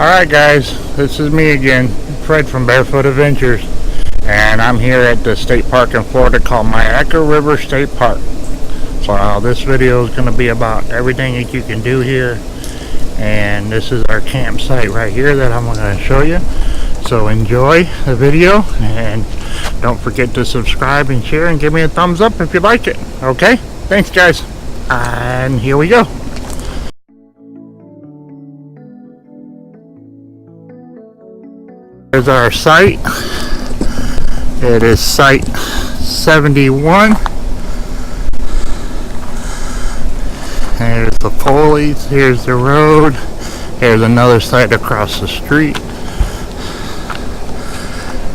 Alright guys, this is me again, Fred from Barefoot Adventures, and I'm here at the state park in Florida called Myakka River State Park. So this video is going to be about everything that you can do here, and this is our campsite right here that I'm going to show you. So enjoy the video, and don't forget to subscribe and share and give me a thumbs up if you like it. Okay? Thanks guys, and here we go. Here's our site. It is site 71. Here's the foliage. Here's the road. Here's another site across the street.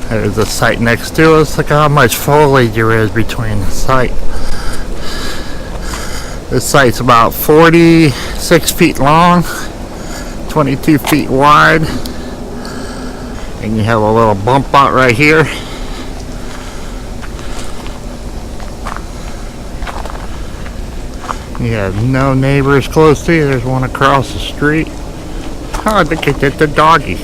There's the site next to us. Look how much foliage there is between the site. This site's about 46 feet long, 22 feet wide. And you have a little bump out right here. You have no neighbors close to you. There's one across the street. Oh, look at the doggy.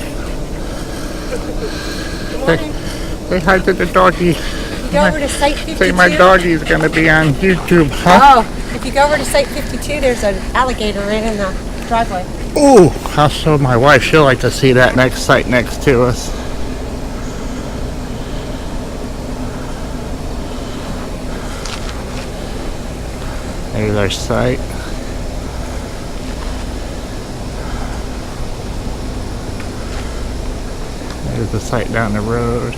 Say hi to the doggy. If you go over to site 52. Say my doggy's gonna be on YouTube, huh? Oh, if you go over to site 52, there's an alligator right in the driveway. Ooh, I'll show my wife. She'll like to see that next site next to us. There's our site. There's the site down the road.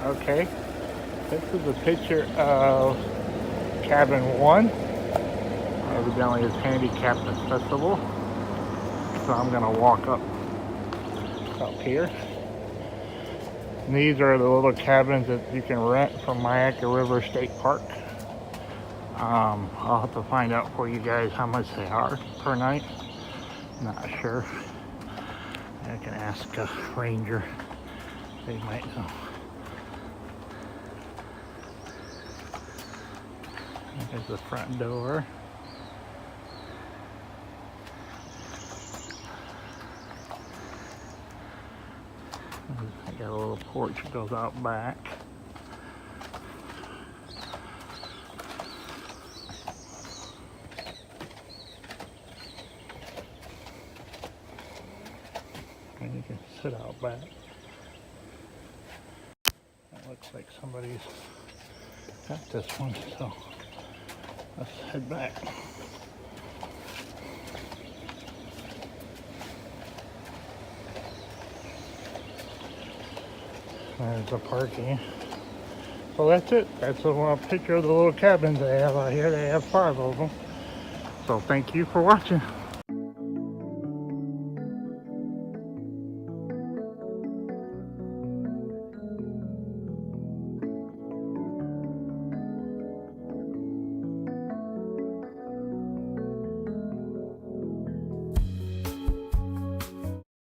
Okay, this is a picture of cabin 1. Evidently it's handicapped accessible, so I'm gonna walk up here. And these are the little cabins that you can rent from Myakka River State Park. I'll have to find out for you guys how much they are per night. Not sure. I can ask a ranger. They might know. There's the front door. I got a little porch that goes out back. And you can sit out back. That looks like somebody's got this one, so let's head back. There's the parking. So that's it. That's a picture of the little cabins they have out here. They have 5 of them. So thank you for watching.